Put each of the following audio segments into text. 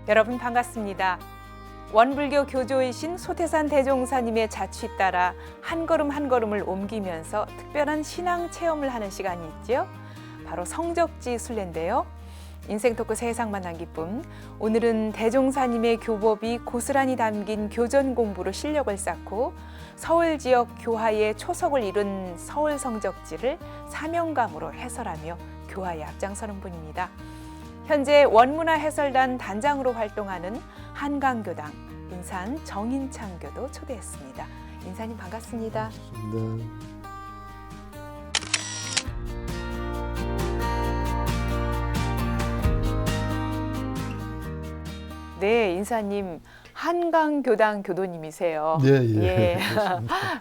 여러분 반갑습니다. 원불교 교조이신 소태산 대종사님의 자취 따라 한 걸음 한 걸음을 옮기면서 특별한 신앙 체험을 하는 시간이 있죠. 바로 성적지 순례인데요. 인생 토크 세상 만난 기쁨. 오늘은 대종사님의 교법이 고스란히 담긴 교전 공부로 실력을 쌓고 서울 지역 교화의 초석을 이룬 서울 성적지를 사명감으로 해설하며 교화에 앞장서는 분입니다. 현재 원문화 해설단 단장으로 활동하는 한강교당 인산 정인창교도 초대했습니다. 인사님 반갑습니다. 반갑습니다. 네, 인사님 한강교당 교도님이세요. 예.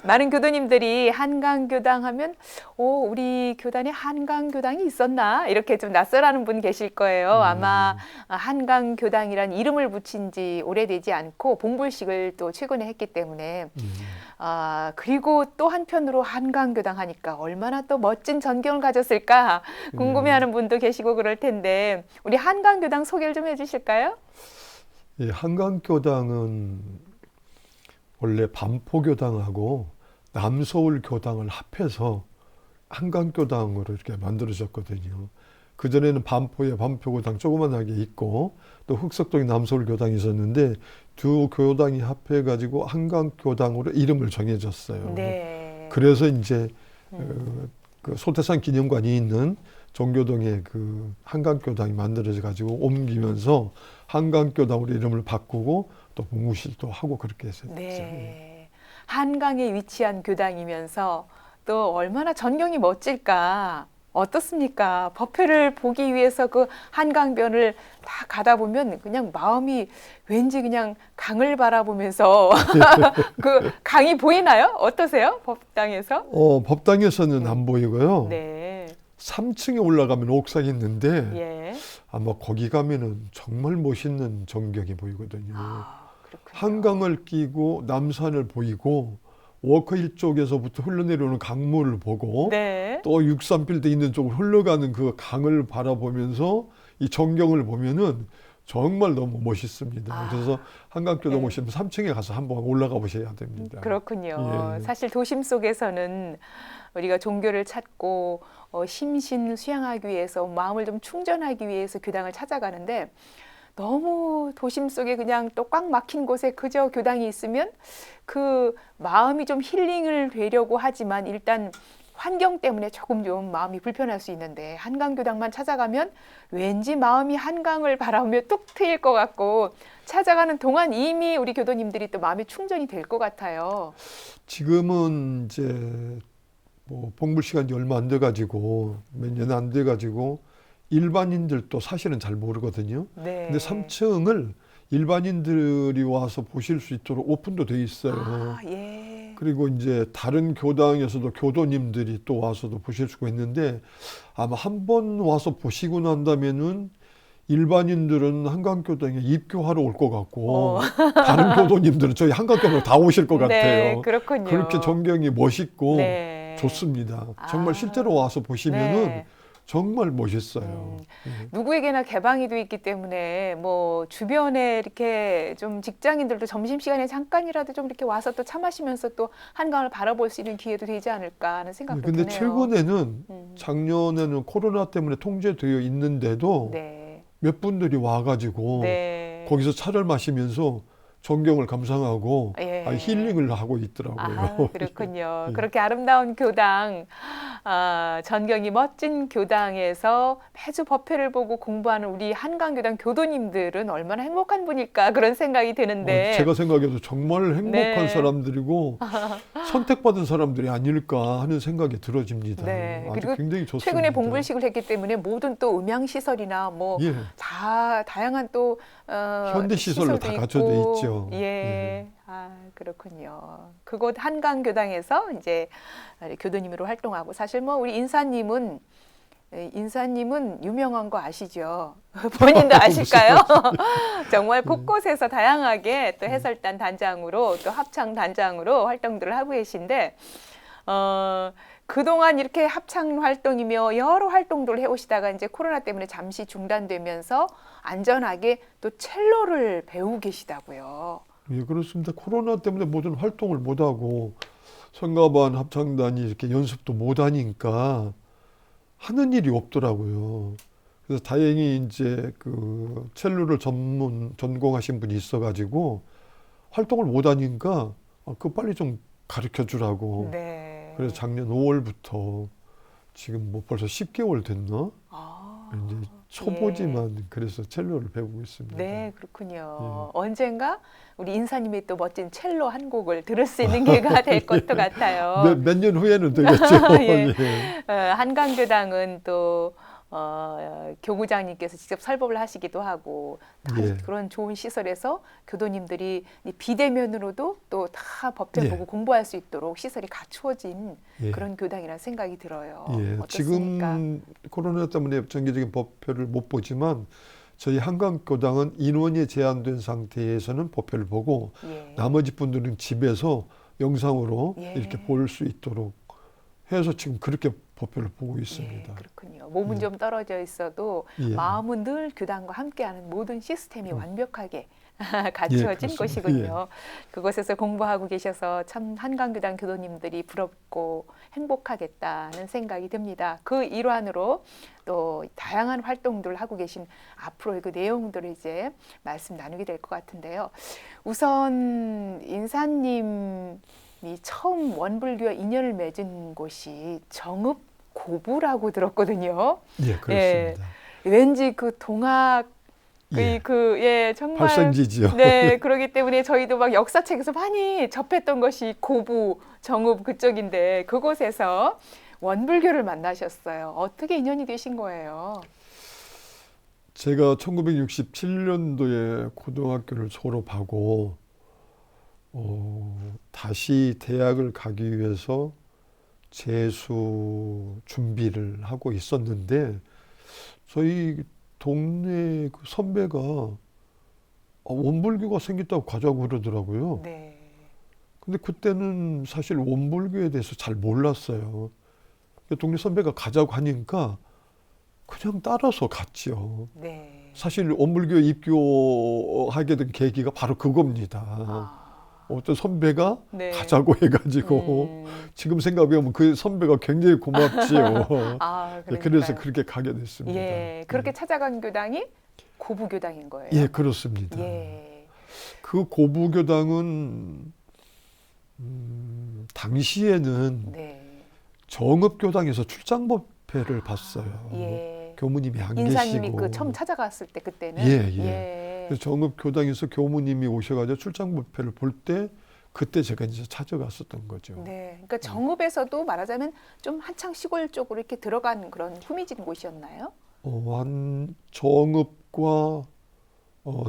많은 교도님들이 한강교당 하면 우리 교단에 한강교당이 있었나? 이렇게 좀 낯설어하는 분 계실 거예요. 아마 한강교당이란 이름을 붙인 지 오래되지 않고 봉불식을 또 최근에 했기 때문에 그리고 또 한편으로 한강교당 하니까 얼마나 또 멋진 전경을 가졌을까 궁금해하는 분도 계시고 그럴 텐데 우리 한강교당 소개를 좀 해주실까요? 예, 한강교당은 원래 반포교당하고 남서울교당을 합해서 한강교당으로 이렇게 만들어졌거든요. 그전에는 반포에 반포교당 조그만하게 있고 또 흑석동에 남서울교당이 있었는데 두 교당이 합해가지고 한강교당으로 이름을 정해졌어요. 네. 그래서 이제 그 소태산 기념관이 있는 종교동에 그 한강교당이 만들어져 가지고 옮기면서 한강교당으로 이름을 바꾸고 또 봉구실도 하고 그렇게 했었죠. 네. 한강에 위치한 교당이면서 또 얼마나 전경이 멋질까. 어떻습니까? 법회를 보기 위해서 그 한강변을 다 가다 보면 그냥 마음이 왠지 그냥 강을 바라보면서 그 강이 보이나요? 어떠세요? 법당에서? 법당에서는 안 보이고요. 네. 3층에 올라가면 옥상이 있는데 예. 아마 거기 가면은 정말 멋있는 전경이 보이거든요. 그렇군요. 한강을 끼고 남산을 보이고 워커힐 쪽에서부터 흘러내려오는 강물을 보고 네. 또 63빌드 있는 쪽으로 흘러가는 그 강을 바라보면서 이 전경을 보면은 정말 너무 멋있습니다. 그래서 한강교당 네. 오시면 3층에 가서 한번 올라가 보셔야 됩니다. 그렇군요. 예. 사실 도심 속에서는 우리가 종교를 찾고 심신 수양하기 위해서 마음을 좀 충전하기 위해서 교당을 찾아가는데 너무 도심 속에 그냥 또 꽉 막힌 곳에 그저 교당이 있으면 그 마음이 좀 힐링을 되려고 하지만 일단 환경 때문에 조금 좀 마음이 불편할 수 있는데 한강교당만 찾아가면 왠지 마음이 한강을 바라보며 뚝 트일 것 같고 찾아가는 동안 이미 우리 교도님들이 또 마음이 충전이 될 것 같아요. 지금은 이제 뭐 봉불 시간이 얼마 안 돼 가지고 몇 년 안 돼 가지고 일반인들도 사실은 잘 모르거든요. 네. 근데 3층을 일반인들이 와서 보실 수 있도록 오픈도 돼 있어요. 예. 그리고 이제 다른 교당에서도 교도님들이 또 와서도 보실 수가 있는데 아마 한 번 와서 보시고 난다면은 일반인들은 한강교당에 입교하러 올 것 같고 다른 교도님들은 저희 한강교당으로 다 오실 것 같아요. 네, 그렇군요. 그렇게 전경이 멋있고 네. 좋습니다. 정말 실제로 와서 보시면은 네. 정말 멋있어요. 누구에게나 개방이 돼 있기 때문에 뭐 주변에 이렇게 좀 직장인들도 점심시간에 잠깐이라도 좀 이렇게 와서 또 차 마시면서 또 한강을 바라볼 수 있는 기회도 되지 않을까 하는 생각도 근데 드네요. 최근에는 작년에는 코로나 때문에 통제되어 있는데도 네. 몇 분들이 와가지고 네. 거기서 차를 마시면서 전경을 감상하고 예. 힐링을 하고 있더라고요. 그렇군요. 예. 그렇게 아름다운 교당, 전경이 멋진 교당에서 매주 법회를 보고 공부하는 우리 한강교당 교도님들은 얼마나 행복한 분일까 그런 생각이 드는데 제가 생각해도 정말 행복한 네. 사람들이고 선택받은 사람들이 아닐까 하는 생각이 들어집니다. 네. 아주 그리고 굉장히 좋습니다. 최근에 봉불식을 했기 때문에 모든 또 음향시설이나 뭐 예. 다양한 또 현대시설로 다 시설도 갖춰져 있고. 있죠. 예. 그렇군요. 그곳 한강교당에서 이제 교도님으로 활동하고 사실 뭐 우리 인사님은 유명한 거 아시죠? 본인도 아실까요? 정말 곳곳에서 다양하게 또 해설단 단장으로 또 합창 단장으로 활동들을 하고 계신데 그동안 이렇게 합창 활동이며 여러 활동들을 해오시다가 이제 코로나 때문에 잠시 중단되면서 안전하게 또 첼로를 배우고 계시다고요. 예, 그렇습니다. 코로나 때문에 모든 활동을 못하고 성가반 합창단이 이렇게 연습도 못하니까 하는 일이 없더라고요. 그래서 다행히 이제 그 첼로를 전공하신 분이 있어가지고 활동을 못하니까 그 빨리 좀 가르쳐 주라고. 네. 그래서 작년 5월부터 지금 뭐 벌써 10개월 됐나? 아, 이제 초보지만 그래서 첼로를 배우고 있습니다. 네, 그렇군요. 예. 언젠가 우리 인사님이 또 멋진 첼로 한 곡을 들을 수 있는 기회가 될 것도 같아요. 몇 년 후에는 되겠죠. 예. 예. 한강교당은 또 교구장님께서 직접 설법을 하시기도 하고 다 예. 그런 좋은 시설에서 교도님들이 이 비대면으로도 또 다 법회 예. 보고 공부할 수 있도록 시설이 갖추어진 예. 그런 교당이라는 생각이 들어요. 예, 어떻습니까? 지금 코로나 때문에 정기적인 법회를 못 보지만 저희 한강교당은 인원이 제한된 상태에서는 법회를 보고 예. 나머지 분들은 집에서 영상으로 예. 이렇게 볼 수 있도록 해서 지금 그렇게 법회를 보고 예, 있습니다. 그렇군요. 몸은 예. 좀 떨어져 있어도 예. 마음은 늘 교당과 함께하는 모든 시스템이 완벽하게 갖추어진 그렇습니다. 곳이군요. 그곳에서 공부하고 계셔서 참 한강교당 교도님들이 부럽고 행복하겠다는 생각이 듭니다. 그 일환으로 또 다양한 활동들을 하고 계신 앞으로의 그 내용들을 이제 말씀 나누게 될 것 같은데요. 우선 인사님이 처음 원불교와 인연을 맺은 곳이 정읍 고부라고 들었거든요. 예, 그렇습니다. 왠지 그 동학 예. 정말 발생지지요. 네, 그러기 때문에 저희도 막 역사책에서 많이 접했던 것이 고부, 정읍 그쪽인데 그곳에서 원불교를 만나셨어요. 어떻게 인연이 되신 거예요? 제가 1967년도에 고등학교를 졸업하고 다시 대학을 가기 위해서 재수 준비를 하고 있었는데 저희 동네 그 선배가 원불교가 생겼다고 가자고 그러더라고요. 네. 근데 그때는 사실 원불교에 대해서 잘 몰랐어요. 동네 선배가 가자고 하니까 그냥 따라서 갔지요. 네. 사실 원불교 입교하게 된 계기가 바로 그겁니다. 어떤 선배가 네. 가자고 해가지고 지금 생각해보면 그 선배가 굉장히 고맙지요. 그래서 그러니까요. 그렇게 가게 됐습니다. 예, 그렇게 찾아간 교당이 고부교당인 거예요. 예, 그렇습니다. 예. 그 고부교당은 당시에는 네. 정읍교당에서 출장법회를 봤어요. 예. 교무님이 안 인사님이 계시고. 그 처음 찾아갔을 때 그때는 예. 그래서 정읍교당에서 교무님이 오셔가지고 출장법회를 볼 때 그때 제가 이제 찾아갔었던 거죠. 네. 그러니까 정읍에서도 말하자면 좀 한창 시골 쪽으로 이렇게 들어간 그런 후미진 곳이었나요? 한 정읍과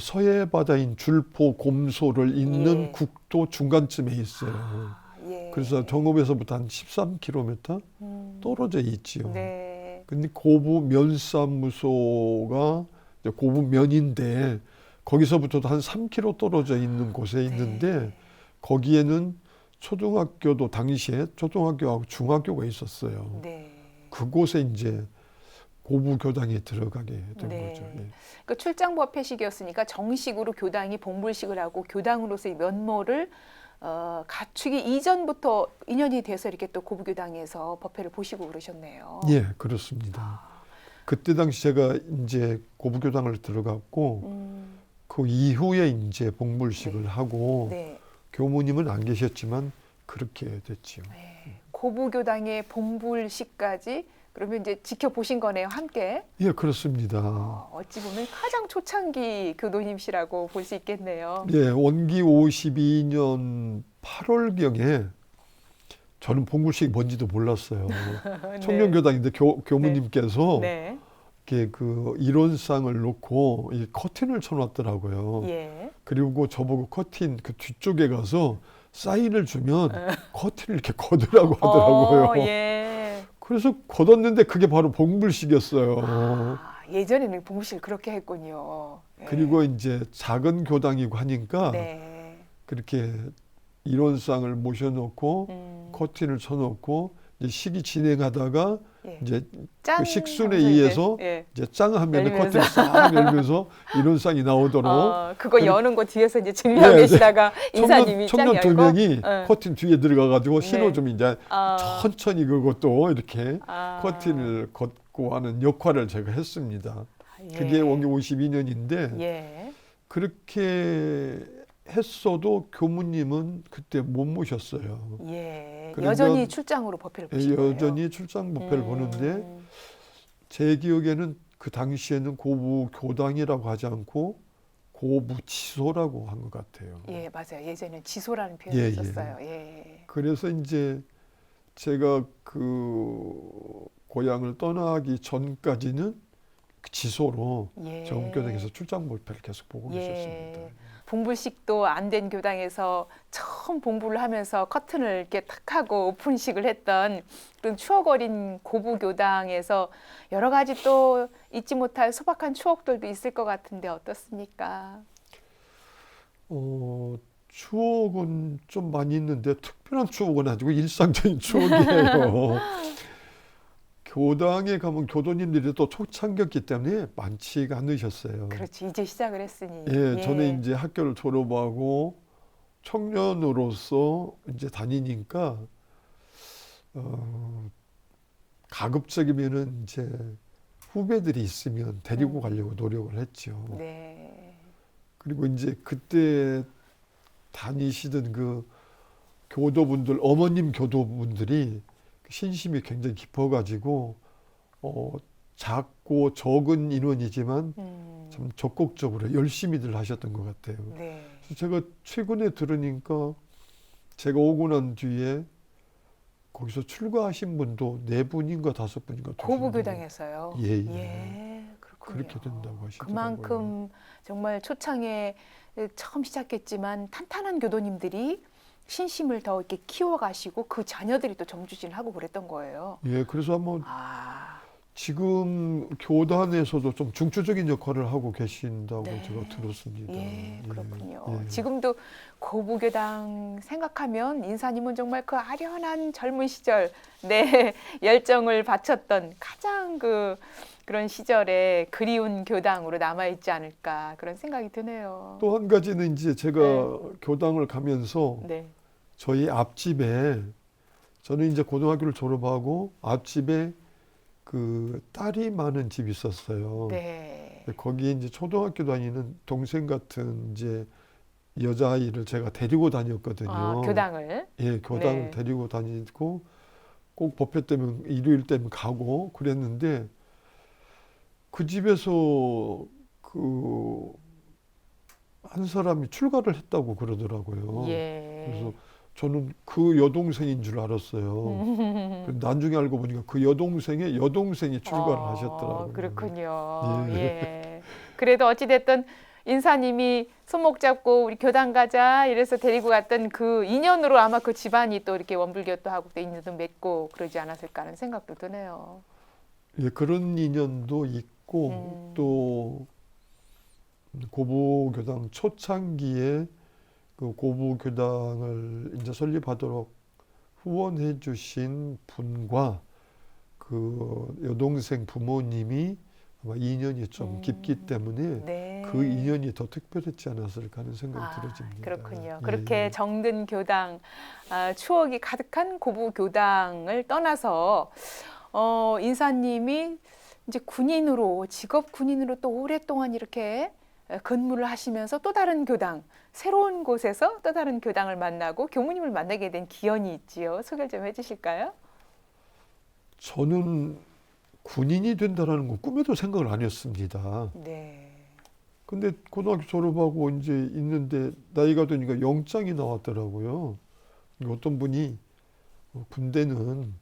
서해 바다인 줄포, 곰소를 잇는 예. 국도 중간쯤에 있어요. 예. 그래서 정읍에서부터 한 13km 떨어져 있지요. 네. 근데 고부 면사무소가 이제 고부 면인데 거기서부터도 한 3km 떨어져 있는 곳에 있는데 거기에는 초등학교도 당시에 초등학교하고 중학교가 있었어요. 네. 그곳에 이제 고부교당에 들어가게 된 네. 거죠. 예. 그러니까 출장법회식이었으니까 정식으로 교당이 봉불식을 하고 교당으로서의 면모를 갖추기 이전부터 인연이 돼서 이렇게 또 고부교당에서 법회를 보시고 그러셨네요. 예, 그렇습니다. 그때 당시 제가 이제 고부교당을 들어갔고 그 이후에 이제 봉불식을 네. 하고 네. 교무님은 안 계셨지만 그렇게 됐지요. 네. 고부교당의 봉불식까지 그러면 이제 지켜보신 거네요, 함께. 예, 그렇습니다. 어찌 보면 가장 초창기 교도님시라고 볼 수 있겠네요. 예, 원기 52년 8월경에 저는 봉불식이 뭔지도 몰랐어요. 네. 청년교당인데 교무님께서 네. 이렇게 그 이론상을 놓고 이 커튼을 쳐놨더라고요. 예. 그리고 저보고 커튼 그 뒤쪽에 가서 사인을 주면 커튼을 이렇게 걷으라고 하더라고요. 예. 그래서 걷었는데 그게 바로 봉불식이었어요. 예전에는 봉불식을 그렇게 했군요. 예. 그리고 이제 작은 교당이고 하니까 네. 그렇게 이론상을 모셔놓고 커튼을 쳐놓고 이제 식이 진행하다가 예. 이제 짠 그 식순에 하면서 의해서 예. 이제 짱하면 열면서. 커튼을 싹 열면서 이런 쌍이 나오도록 그거 그리고- 여는 거 뒤에서 이제 준비하고 네, 네. 계시다가 인사님이 짱 청년 두 열고 명이 어. 커튼 뒤에 들어가가지고 네. 신호 좀 이제 아. 천천히 그것도 이렇게 아. 커튼을 걷고 하는 역할을 제가 했습니다. 그게 예. 원기 52년인데 예. 그렇게 했어도 교무님은 그때 못 모셨어요. 예. 그러니까 여전히 출장으로 법회를 보신 거예요. 여전히 출장 법회를 보는데 제 기억에는 그 당시에는 고부 교당이라고 하지 않고 고부 지소라고 한 것 같아요. 예, 맞아요. 예전에 지소라는 표현을 예, 썼어요. 예. 그래서 이제 제가 그 고향을 떠나기 전까지는 그 지소로 예. 정교당에서 출장 법회를 계속 보고 예. 있었습니다. 봉불식도 안 된 교당에서 처음 봉불을 하면서 커튼을 이렇게 탁 하고 오픈식을 했던 그런 추억 어린 고부 교당에서 여러 가지 또 잊지 못할 소박한 추억들도 있을 것 같은데 어떻습니까? 추억은 좀 많이 있는데 특별한 추억은 아니고 일상적인 추억이에요. 교당에 가면 교도님들이 또 초창기였기 때문에 많지가 않으셨어요. 그렇지, 이제 시작을 했으니. 예, 저는 이제 학교를 졸업하고 청년으로서 이제 다니니까 가급적이면은 이제 후배들이 있으면 데리고 가려고 노력을 했죠. 네. 그리고 이제 그때 다니시던 그 교도분들, 어머님 교도분들이 신심이 굉장히 깊어가지고 작고 적은 인원이지만 참 적극적으로 열심히들 하셨던 것 같아요. 네. 그래서 제가 최근에 들으니까 제가 오고 난 뒤에 거기서 출가하신 분도 4분인가 5분인가 고부 교당에서요. 예, 예. 예, 그렇군요. 그렇게 된다고 하시더라고요. 그만큼 정말 초창에 처음 시작했지만 탄탄한 교도님들이 신심을 더 이렇게 키워가시고 그 자녀들이 또 정주진하고 그랬던 거예요. 예, 그래서 한번 아, 지금 교단에서도 좀 중추적인 역할을 하고 계신다고 네. 제가 들었습니다. 예, 그렇군요. 예. 지금도 고부교당 생각하면 인사님은 정말 그 아련한 젊은 시절 내 열정을 바쳤던 가장 그런 시절에 그리운 교당으로 남아있지 않을까 그런 생각이 드네요. 또 한 가지는 이제 제가 교당을 가면서 네. 저희 앞집에 저는 이제 고등학교를 졸업하고 앞집에 그 딸이 많은 집이 있었어요. 네. 거기에 이제 초등학교 다니는 동생 같은 이제 여자아이를 제가 데리고 다녔거든요. 아, 교당을. 예, 교당을 네. 데리고 다니고 꼭 법회 때면 일요일 때면 가고 그랬는데 그 집에서 그 한 사람이 출가를 했다고 그러더라고요. 예. 그래서 저는 그 여동생인 줄 알았어요. 나중에 알고 보니까 그 여동생의 여동생이 출가를 하셨더라고요. 그렇군요. 예. 예. 그래도 어찌됐든 인사님이 손목 잡고 우리 교당 가자 이래서 데리고 갔던 그 인연으로 아마 그 집안이 또 이렇게 원불교도 하고 또 인연도 맺고 그러지 않았을까 하는 생각도 드네요. 예, 그런 인연도 있고 또 고부교당 초창기에 그 고부교당을 이제 설립하도록 후원해 주신 분과 그 여동생 부모님이 아마 인연이 좀 깊기 때문에 네. 그 인연이 더 특별했지 않았을까 하는 생각이 들어집니다. 그렇군요. 예, 그렇게 예. 정든 교당, 추억이 가득한 고부 교당을 떠나서 인사님이 이제 군인으로 직업 군인으로 또 오랫동안 이렇게 근무를 하시면서 또 다른 교당, 새로운 곳에서 또 다른 교당을 만나고 교무님을 만나게 된 기연이 있지요. 소개를 좀 해주실까요? 저는 군인이 된다라는 건 꿈에도 생각을 안 했습니다. 네. 근데 고등학교 졸업하고 이제 있는데 나이가 드니까 영장이 나왔더라고요. 어떤 분이 군대는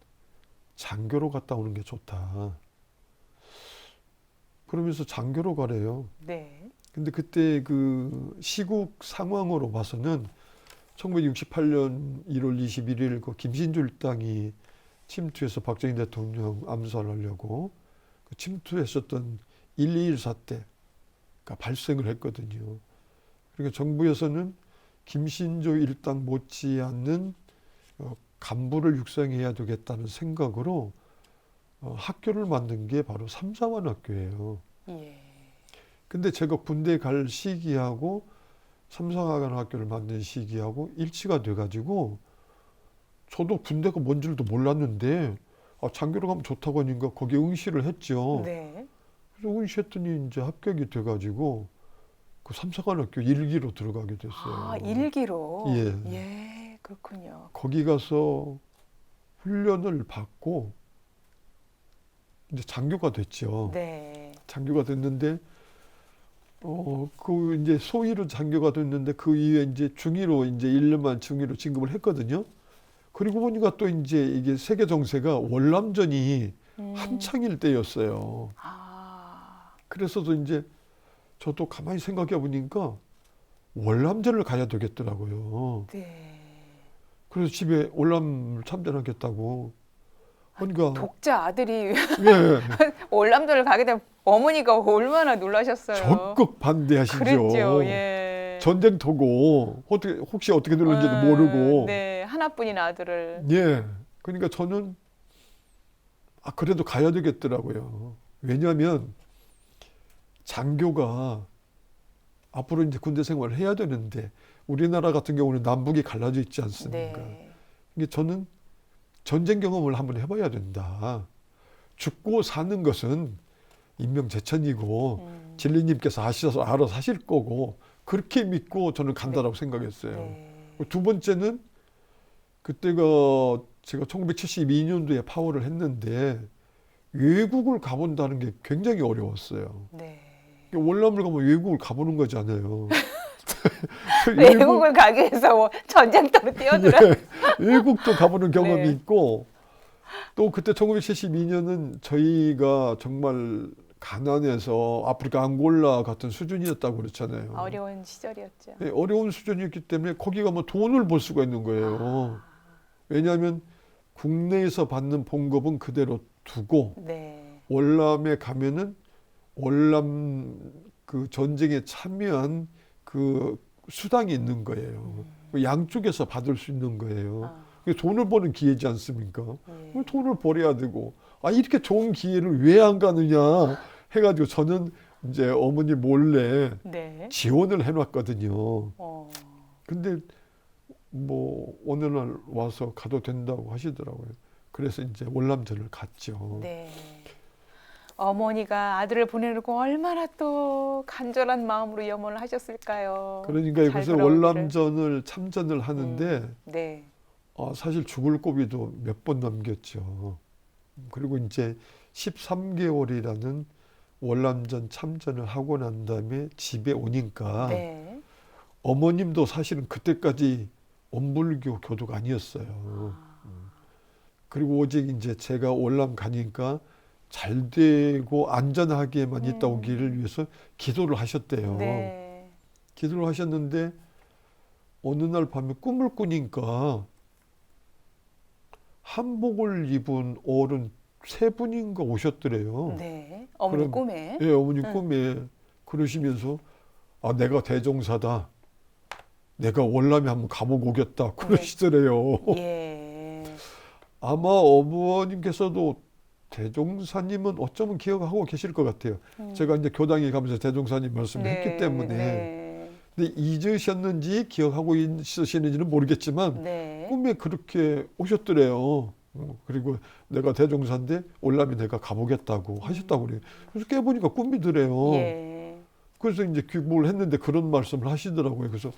장교로 갔다 오는 게 좋다. 그러면서 장교로 가래요. 네. 근데 그때 그 시국 상황으로 봐서는 1968년 1월 21일 그 김신주 일당이 침투해서 박정희 대통령 암살하려고 그 침투했었던 1.2.1 사태가 발생을 했거든요. 그러니까 정부에서는 김신조 일당 못지않는 간부를 육성해야 되겠다는 생각으로 학교를 만든 게 바로 삼사관 학교예요. 예. 근데 제가 군대 갈 시기하고 삼사관 학교를 만든 시기하고 일치가 돼가지고 저도 군대가 뭔 줄도 몰랐는데 장교로 가면 좋다고 하니까 거기에 응시를 했죠. 네. 그래서 응시했더니 이제 합격이 돼가지고 그 삼사관 학교 1기로 들어가게 됐어요. 아, 일기로. 예. 예, 그렇군요. 거기 가서 훈련을 받고 이제 장교가 됐죠. 네. 장교가 됐는데 그 이제 소위로 장교가 됐는데 그 이후에 이제 중위로 이제 1년만 중위로 진급을 했거든요. 그리고 보니까 또 이제 이게 세계 정세가 월남전이 한창일 때였어요. 아, 그래서도 이제 저도 가만히 생각해 보니까 월남전을 가야 되겠더라고요. 네. 그래서 집에 월남을 참전하겠다고. 그러니까 독자 아들이 예, 월남전을 가게 되면 어머니가 얼마나 놀라셨어요. 적극 반대하시죠. 그랬죠. 예. 전쟁터고 혹시 어떻게 되는지도 모르고. 네, 하나뿐인 아들을. 예. 그러니까 저는 그래도 가야 되겠더라고요. 왜냐하면 장교가 앞으로 이제 군대 생활을 해야 되는데 우리나라 같은 경우는 남북이 갈라져 있지 않습니까? 네. 이게 저는 전쟁 경험을 한번 해봐야 된다. 죽고 사는 것은 인명재천이고 진리님께서 알아서 하실 거고 그렇게 믿고 저는 간다라고 생각했어요. 네. 두 번째는 그때가 제가 1972년도에 파워를 했는데 외국을 가본다는 게 굉장히 어려웠어요. 네. 월남을 가면 외국을 가보는 거잖아요. 외국을 가기 위해서 뭐 전쟁터로 뛰어들어. 네, 외국도 가보는 경험이 네. 있고 또 그때 1972년은 저희가 정말 가난해서 아프리카 앙골라 같은 수준이었다고 그랬잖아요. 어려운 시절이었죠. 네, 어려운 수준이었기 때문에 거기 가면 돈을 벌 수가 있는 거예요. 왜냐하면 국내에서 받는 봉급은 그대로 두고 네. 월남에 가면은 월남 그 전쟁에 참여한 그 수당이 있는 거예요. 양쪽에서 받을 수 있는 거예요. 돈을 버는 기회지 않습니까? 예. 돈을 벌어야 되고 이렇게 좋은 기회를 왜 안 가느냐 해가지고 저는 이제 어머니 몰래 네. 지원을 해놨거든요. 근데 뭐 어느 날 와서 가도 된다고 하시더라고요. 그래서 이제 월남전을 갔죠. 네. 어머니가 아들을 보내놓고 얼마나 또 간절한 마음으로 염원을 하셨을까요? 그러니까 잘 그래서 돌아오기를. 월남전을 참전을 하는데 네. 사실 죽을 고비도 몇 번 넘겼죠. 그리고 이제 13개월이라는 월남전 참전을 하고 난 다음에 집에 오니까 네. 어머님도 사실은 그때까지 원불교 교도가 아니었어요. 그리고 오직 이제 제가 월남 가니까 잘 되고 안전하게만 있다 오기를 위해서 기도를 하셨대요. 네. 기도를 하셨는데 어느 날 밤에 꿈을 꾸니까 한복을 입은 어른 3분인가 오셨더래요. 네. 어머니 꿈에. 예, 어머니 꿈에 그러시면서 내가 대종사다. 내가 월남에 한번 가보고 오겠다. 그러시더래요. 예. 아마 어머님께서도 대종사님은 어쩌면 기억하고 계실 것 같아요. 제가 이제 교당에 가면서 대종사님 말씀을 했기 때문에. 네. 근데 잊으셨는지 기억하고 있으시는지는 모르겠지만 네. 꿈에 그렇게 오셨더래요. 그리고 내가 대종사인데 월남에 내가 가보겠다고 하셨다고 그래요. 그래서 깨보니까 꿈이더래요. 예. 그래서 이제 귀국을 했는데 그런 말씀을 하시더라고요. 그래서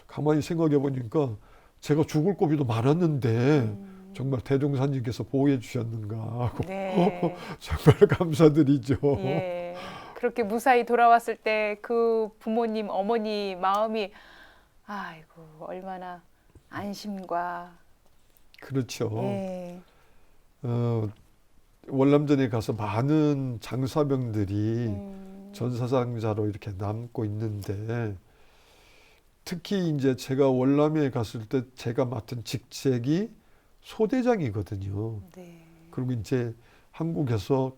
가만히 생각해 보니까 제가 죽을 고비도 많았는데 정말 대종사님께서 보호해 주셨는가 하고 네. 정말 감사드리죠. 예. 그렇게 무사히 돌아왔을 때 그 부모님, 어머니 마음이 아이고 얼마나 안심과 그렇죠. 예. 월남전에 가서 많은 장사병들이 전사상자로 이렇게 남고 있는데 특히 이제 제가 월남에 갔을 때 제가 맡은 직책이 소대장이거든요. 네. 그리고 이제 한국에서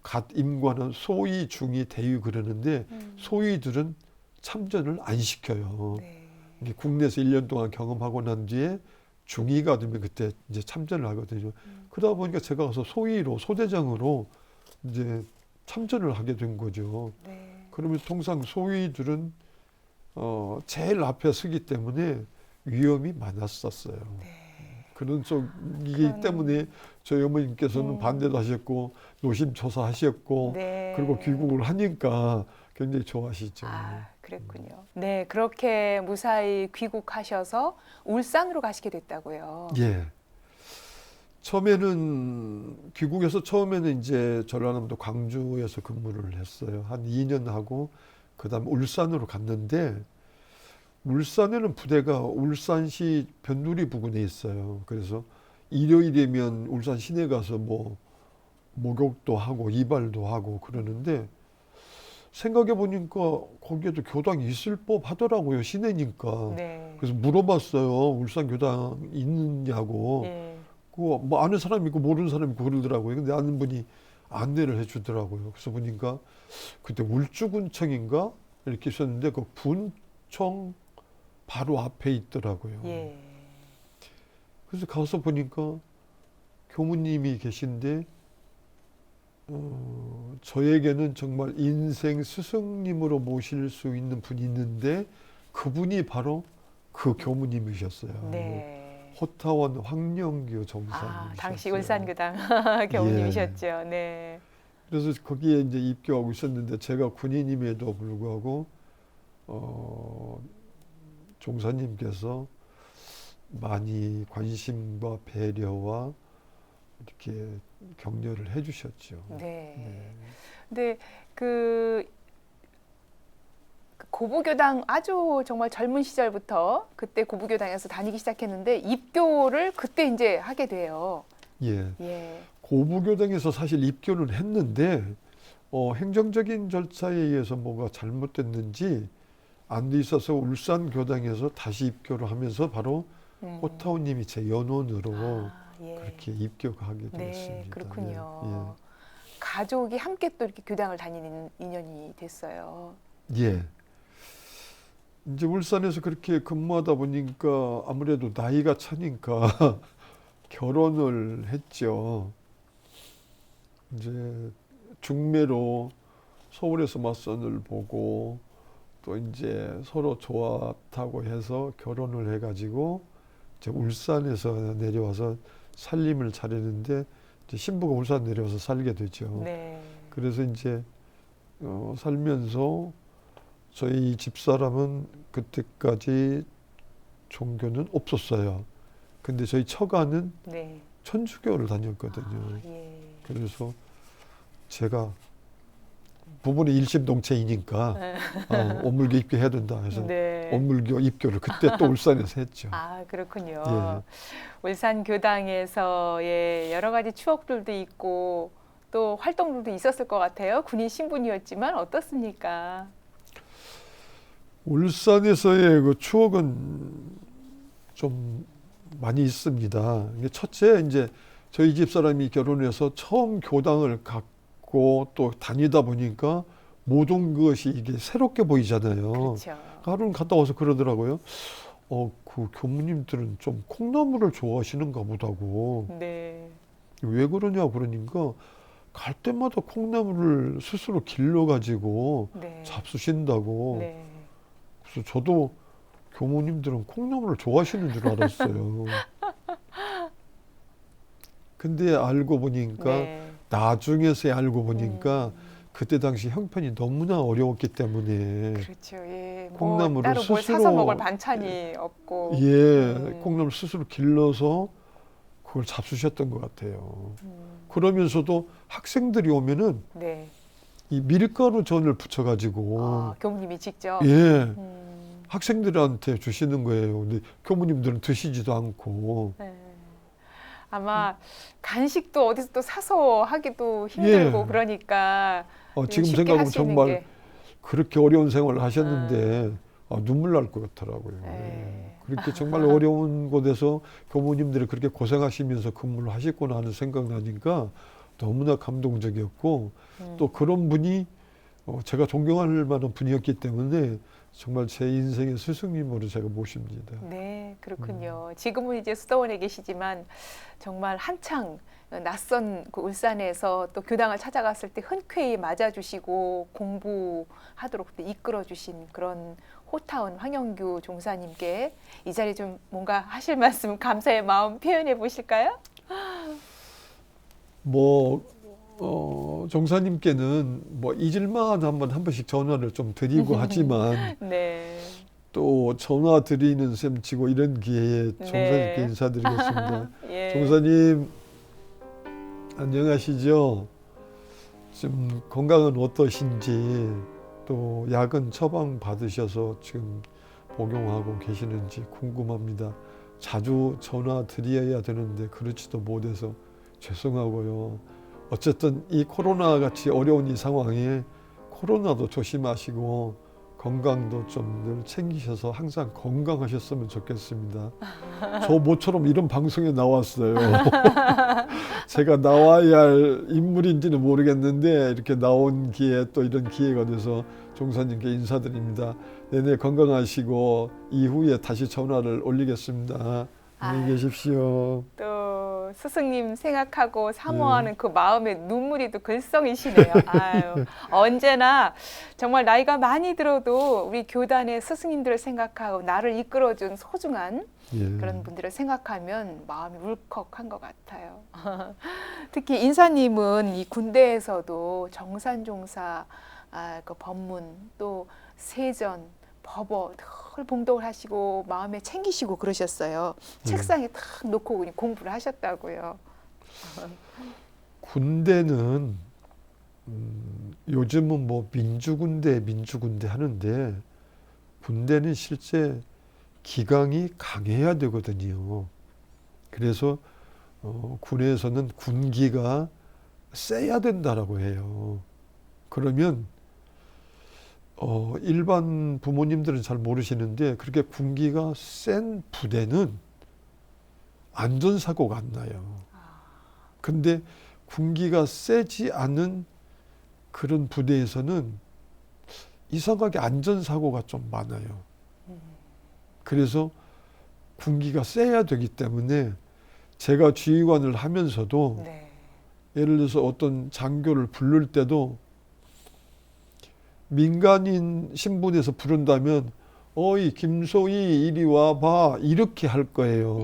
갓 임관은 소위, 중위, 대위 그러는데 소위들은 참전을 안 시켜요. 네. 이게 국내에서 1년 동안 경험하고 난 뒤에 중2가 되면 그때 이제 참전을 하거든요. 그러다 보니까 제가 가서 소위로 소대장으로 이제 참전을 하게 된 거죠. 네. 그러면 통상 소위들은 제일 앞에 서기 때문에 위험이 많았었어요. 그런 쪽이기 그런- 때문에 저희 어머님께서는 음. 반대도 하셨고 노심초사하셨고 네. 그리고 귀국을 하니까 굉장히 좋아하시죠. 아, 그랬군요. 네, 그렇게 무사히 귀국하셔서 울산으로 가시게 됐다고요. 예. 처음에는 귀국해서 처음에는 이제 전라남도 광주에서 근무를 했어요. 한 2년 하고 그다음 울산으로 갔는데 울산에는 부대가 울산시 변두리 부근에 있어요. 그래서 일요일이면 울산 시내 가서 뭐 목욕도 하고 이발도 하고 그러는데 생각해 보니까 거기에도 교당이 있을 법 하더라고요. 시내니까. 네. 그래서 물어봤어요. 울산 교당 있느냐고. 예. 그거 뭐 아는 사람이 있고 모르는 사람이 있고 그러더라고요. 근데 아는 분이 안내를 해주더라고요. 그래서 보니까 그때 울주군청인가 이렇게 있었는데 그 군청 바로 앞에 있더라고요. 예. 그래서 가서 보니까 교무님이 계신데 저에게는 정말 인생 스승님으로 모실 수 있는 분이 있는데 그분이 바로 그 교무님이셨어요. 네. 호타원 황영규 정사님이셨어요. 아, 당시 울산교당 교우님이셨죠. 네. 그래서 거기에 이제 입교하고 있었는데 제가 군인임에도 불구하고 종사님께서 많이 관심과 배려와 이렇게 격려를 해주셨죠. 네. 근데 그 고부교당 아주 정말 젊은 시절부터 그때 고부교당에서 다니기 시작했는데 입교를 그때 이제 하게 돼요. 예. 예. 고부교당에서 사실 입교를 했는데 행정적인 절차에 의해서 뭐가 잘못됐는지 안 돼 있어서 울산 교당에서 다시 입교를 하면서 바로 호타우님이 제 연원으로 아, 예. 그렇게 입교가 하게 네, 되었습니다. 그렇군요. 가족이 함께 또 이렇게 교당을 다니는 인연이 됐어요. 예. 예. 이제 울산에서 그렇게 근무하다 보니까 아무래도 나이가 차니까 결혼을 했죠. 이제 중매로 서울에서 맞선을 보고 또 이제 서로 좋았다고 해서 결혼을 해가지고 이제 울산에서 내려와서 살림을 차리는데 이제 신부가 울산 내려와서 살게 되죠. 네. 그래서 이제 살면서 저희 집사람은 그때까지 종교는 없었어요. 근데 저희 처가는 네. 천주교를 다녔거든요. 아, 예. 그래서 제가 부모는 일심동체이니까 온물교 입교해야 된다 해서 네. 온물교 입교를 그때 또 울산에서 했죠. 아, 그렇군요. 예. 울산 교당에서의 여러 가지 추억들도 있고 또 활동들도 있었을 것 같아요. 군인 신분이었지만 어떻습니까? 울산에서의 그 추억은 좀 많이 있습니다. 이게 첫째 이제 저희 집사람이 결혼해서 처음 교당을 갖고 또 다니다 보니까 모든 것이 이게 새롭게 보이잖아요. 그렇죠. 하루는 갔다 와서 그러더라고요. 그 교무님들은 좀 콩나물을 좋아하시는가 보다고. 네. 왜 그러냐 그러니까 갈 때마다 콩나물을 스스로 길러가지고 네. 잡수신다고. 네. 그래서 저도 교무님들은 콩나물을 좋아하시는 줄 알았어요. 근데 알고 보니까 네. 나중에서야 알고 보니까 그때 당시 형편이 너무나 어려웠기 때문에 그렇죠. 예. 뭐 콩나물을 따로 뭘 사서 스스로 먹을 반찬이 없고. 콩나물 스스로 길러서 그걸 잡수셨던 것 같아요. 음, 그러면서도 학생들이 오면은 네. 이 밀가루 전을 부쳐가지고 아, 교무님이 직접. 예 음, 학생들한테 주시는 거예요. 근데 교무님들은 드시지도 않고 네. 아마 간식도 어디서 또 사서 하기도 힘들고 예. 그러니까 지금 쉽게 생각하면 할수 있는 정말 게. 그렇게 어려운 생활을 하셨는데 눈물 날 것 같더라고요. 네. 그렇게 정말 어려운 곳에서 교무님들이 그렇게 고생하시면서 근무를 하셨구나 하는 생각 나니까 너무나 감동적이었고 또 그런 분이 제가 존경할 만한 분이었기 때문에 정말 제 인생의 스승님으로 제가 모십니다. 네, 그렇군요. 지금은 이제 수도원에 계시지만 정말 한창 낯선 그 울산에서 또 교당을 찾아갔을 때 흔쾌히 맞아주시고 공부하도록 이끌어주신 그런 호타운 황영규 종사님께 이 자리 좀 뭔가 하실 말씀, 감사의 마음 표현해 보실까요? 종사님께는 잊을만 하면 한 번씩 전화를 좀 드리고 하지만 네. 또 전화 드리는 셈치고 이런 기회에 종사님께 네. 인사드리겠습니다. 예. 종사님 안녕하시죠? 지금 건강은 어떠신지 또 약은 처방 받으셔서 지금 복용하고 계시는지 궁금합니다. 자주 전화 드려야 되는데 그렇지도 못해서 죄송하고요. 어쨌든 이 코로나 같이 어려운 이 상황에 코로나도 조심하시고 건강도 좀 늘 챙기셔서 항상 건강하셨으면 좋겠습니다. 저 모처럼 이런 방송에 나왔어요. 제가 나와야 할 인물인지는 모르겠는데 이렇게 나온 기회에 또 이런 기회가 돼서 종사님께 인사드립니다. 내내 건강하시고 이후에 다시 전화를 올리겠습니다. 안녕히 계십시오. 또 스승님 생각하고 사모하는 그 마음의 눈물이 또 글썽이시네요. 아유, 언제나 정말 나이가 많이 들어도 우리 교단의 스승님들을 생각하고 나를 이끌어준 소중한 그런 분들을 생각하면 마음이 울컥한 것 같아요. 특히 인사님은 이 군대에서도 정산종사, 그 법문, 또 세전, 법어 늘 봉독을 하시고 마음에 챙기시고 그러셨어요. 책상에 탁 놓고 그냥 공부를 하셨다고요. 군대는 요즘은 민주군대 하는데 군대는 실제 기강이 강해야 되거든요. 그래서 군에서는 군기가 세야 된다라고 해요. 그러면 일반 부모님들은 잘 모르시는데 그렇게 군기가 센 부대는 안전사고가 안 나요. 근데 군기가 세지 않은 그런 부대에서는 이상하게 안전사고가 좀 많아요. 그래서 군기가 세야 되기 때문에 제가 지휘관을 하면서도 예를 들어서 어떤 장교를 부를 때도 민간인 신분에서 부른다면 어이 김소희 이리 와봐 이렇게 할 거예요.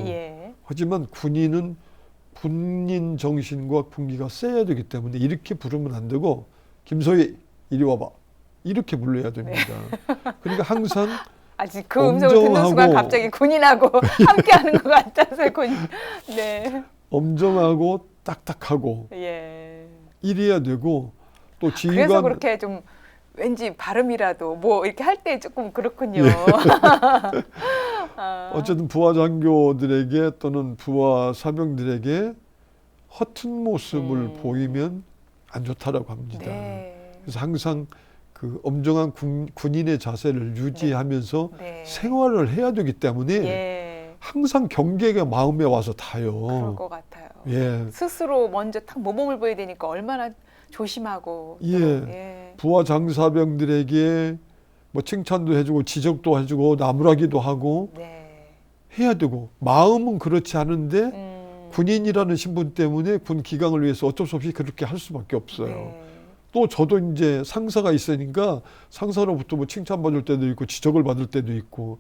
하지만 군인은 군인 정신과 군기가 세야 되기 때문에 이렇게 부르면 안 되고 김소희 이리 와봐 이렇게 불러야 됩니다. 그러니까 항상 아직 그 음성을 듣는 순간 갑자기 군인하고 함께하는 것 같아서 엄정하고 딱딱하고 이래야 되고 또 지휘관 그래서 그렇게 좀 왠지 발음이라도 이렇게 할 때 조금 그렇군요. 어쨌든 부하 장교들에게 또는 부하 사병들에게 허튼 모습을 보이면 안 좋다라고 합니다. 그래서 항상 그 엄정한 군인의 자세를 유지하면서 생활을 해야 되기 때문에 항상 경계가 마음에 와서 타요. 그럴 것 같아요. 스스로 먼저 탁 모범을 보여야 되니까 얼마나 조심하고 부하 장사병들에게 칭찬도 해주고 지적도 해주고 나무라기도 하고 해야 되고 마음은 그렇지 않은데 군인이라는 신분 때문에 군 기강을 위해서 어쩔 수 없이 그렇게 할 수밖에 없어요. 또 저도 이제 상사가 있으니까 상사로부터 칭찬받을 때도 있고 지적을 받을 때도 있고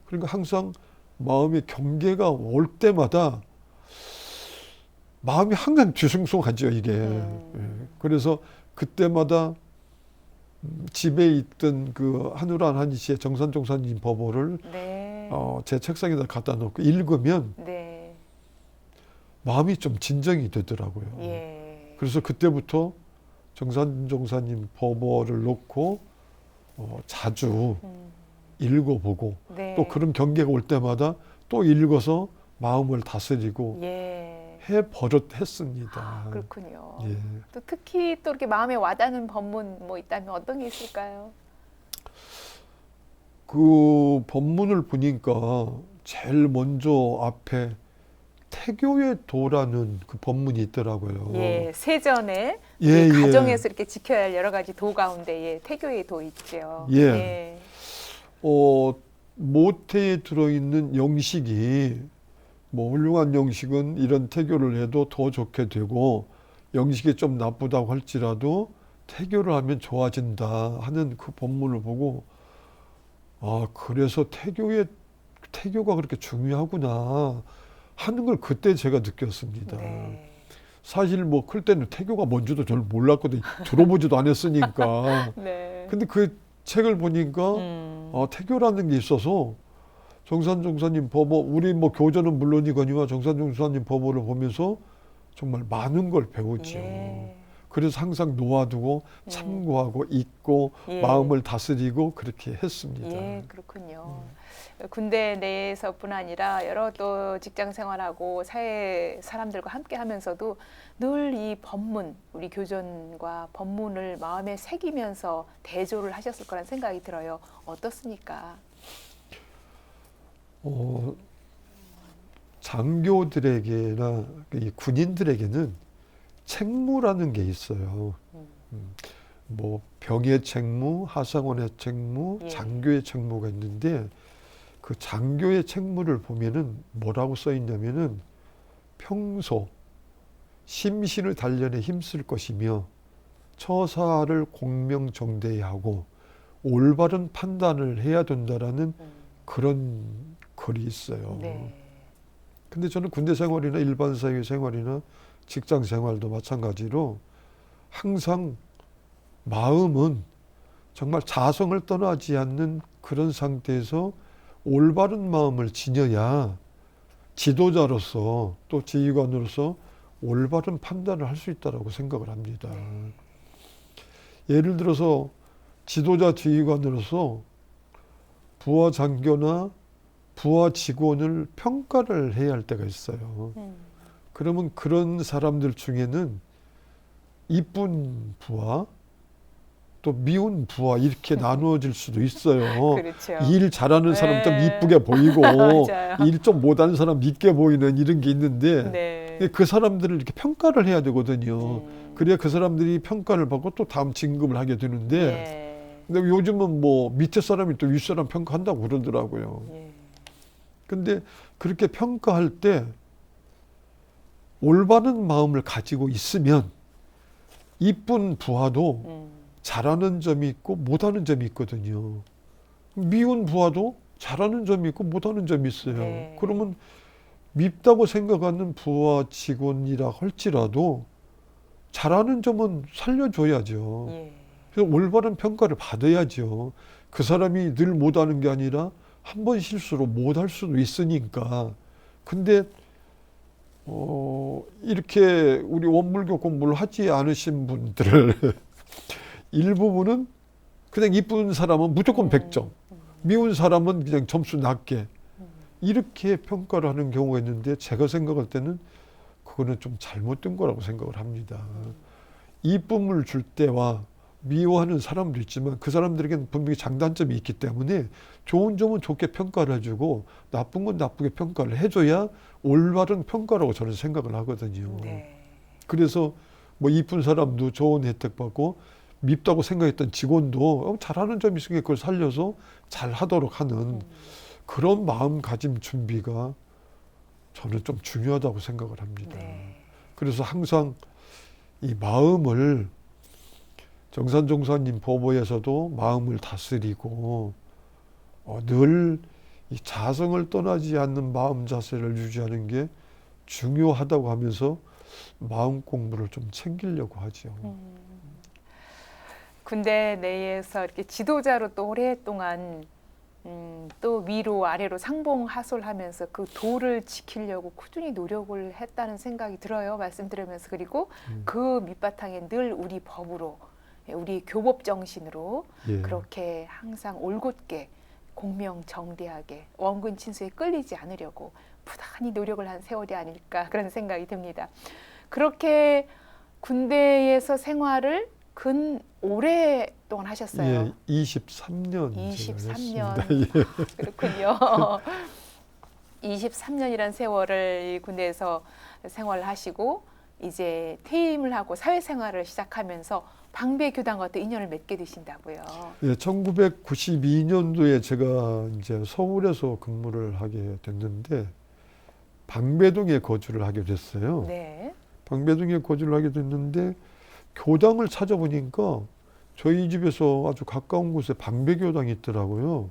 그러니까 항상 마음의 경계가 올 때마다 마음이 항상 뒤숭숭하죠 이게. 그래서 그때마다 집에 있던 그 한우란 한이씨의 정산종사님 법어를 제 책상에다 갖다 놓고 읽으면 마음이 좀 진정이 되더라고요. 그래서 그때부터 정산종사님 법어를 놓고 자주 읽어보고 또 그런 경계가 올 때마다 또 읽어서 마음을 다스리고 해버릇했습니다. 그렇군요. 또 특히 또 이렇게 마음에 와닿는 법문 있다면 어떤 게 있을까요? 그 법문을 보니까 제일 먼저 앞에 태교의 도라는 그 법문이 있더라고요. 세전에 가정에서 이렇게 지켜야 할 여러 가지 도 가운데 태교의 도 있죠. 모태에 들어있는 영식이 뭐 훌륭한 영식은 이런 태교를 해도 더 좋게 되고 영식이 좀 나쁘다고 할지라도 태교를 하면 좋아진다 하는 그 본문을 보고 그래서 태교가 그렇게 중요하구나 하는 걸 그때 제가 느꼈습니다. 네. 사실 뭐 클 때는 태교가 뭔지도 잘 몰랐거든요. 들어보지도 않았으니까. 네. 근데 그 책을 보니까 태교라는 게 있어서 정산 종사님 법어, 우리 뭐 교전은 물론이거니와 정산 종사님 법어를 보면서 정말 많은 걸 배웠죠. 예. 그래서 항상 놓아두고 참고하고 읽고 예. 마음을 다스리고 그렇게 했습니다. 예, 그렇군요. 군대 내에서뿐 아니라 여러 또 직장 생활하고 사회 사람들과 함께 하면서도 늘 이 법문, 우리 교전과 법문을 마음에 새기면서 대조를 하셨을 거란 생각이 들어요. 어떻습니까? 장교들에게나 이 군인들에게는 책무라는 게 있어요. 뭐 병의 책무, 하상원의 책무, 예. 장교의 책무가 있는데 그 장교의 책무를 보면은 뭐라고 써 있냐면은 평소 심신을 단련에 힘쓸 것이며 처사를 공명정대히 하고 올바른 판단을 해야 된다라는 그런 글이 있어요. 네. 근데 저는 군대 생활이나 일반 사회 생활이나 직장 생활도 마찬가지로 항상 마음은 정말 자성을 떠나지 않는 그런 상태에서 올바른 마음을 지녀야 지도자로서 또 지휘관으로서 올바른 판단을 할 수 있다고 생각을 합니다. 예를 들어서 지도자 지휘관으로서 부하 장교나 부하 직원을 평가를 해야 할 때가 있어요. 그러면 그런 사람들 중에는 이쁜 부하 또 미운 부하 이렇게 나누어질 수도 있어요. 그렇죠. 일 잘하는 사람 좀 네. 이쁘게 보이고 맞아요. 일 좀 못하는 사람 밉게 보이는 이런 게 있는데 네. 그 사람들을 이렇게 평가를 해야 되거든요. 그래야 그 사람들이 평가를 받고 또 다음 진급을 하게 되는데 예. 근데 요즘은 뭐 밑에 사람이 또 윗사람 평가한다고 그러더라고요. 예. 근데 그렇게 평가할 때 올바른 마음을 가지고 있으면 이쁜 부하도 잘하는 점이 있고 못하는 점이 있거든요. 미운 부하도 잘하는 점이 있고 못하는 점이 있어요. 네. 그러면 밉다고 생각하는 부하 직원이라 할지라도 잘하는 점은 살려줘야죠. 예. 그래서 올바른 평가를 받아야죠. 그 사람이 늘 못하는 게 아니라 한 번 실수로 못할 수도 있으니까. 근데 이렇게 우리 원불교 공부를 하지 않으신 분들 일부분은 그냥 이쁜 사람은 무조건 100점, 미운 사람은 그냥 점수 낮게 이렇게 평가를 하는 경우가 있는데 제가 생각할 때는 그거는 좀 잘못된 거라고 생각을 합니다. 이쁨을 줄 때와 미워하는 사람도 있지만 그 사람들에게는 분명히 장단점이 있기 때문에 좋은 점은 좋게 평가를 해주고 나쁜 건 나쁘게 평가를 해줘야 올바른 평가라고 저는 생각을 하거든요. 네. 그래서 뭐 이쁜 사람도 좋은 혜택 받고 밉다고 생각했던 직원도 잘하는 점이 있으니까 그걸 살려서 잘 하도록 하는 그런 마음가짐 준비가 저는 좀 중요하다고 생각을 합니다. 네. 그래서 항상 이 마음을 정산종사님 법어에서도 마음을 다스리고 늘 이 자성을 떠나지 않는 마음 자세를 유지하는 게 중요하다고 하면서 마음 공부를 좀 챙기려고 하죠. 군대 내에서 이렇게 지도자로 또 오랫동안 또 위로 아래로 상봉하솔하면서 그 도를 지키려고 꾸준히 노력을 했다는 생각이 들어요. 말씀 들으면서. 그리고 그 밑바탕에 늘 우리 법으로 우리 교법 정신으로 예. 그렇게 항상 올곧게 공명정대하게 원군 친수에 끌리지 않으려고 부단히 노력을 한 세월이 아닐까 그런 생각이 듭니다. 그렇게 군대에서 생활을 근 오랫동안 하셨어요. 예, 23년. 23년. 그렇군요. 23년이란 세월을 이 군대에서 생활을 하시고 이제 퇴임을 하고 사회생활을 시작하면서 방배교당과 또 인연을 맺게 되신다고요. 예, 1992년도에 제가 이제 서울에서 근무를 하게 됐는데 방배동에 거주를 하게 됐어요. 네. 방배동에 거주를 하게 됐는데 교당을 찾아보니까 저희 집에서 아주 가까운 곳에 방배교당이 있더라고요.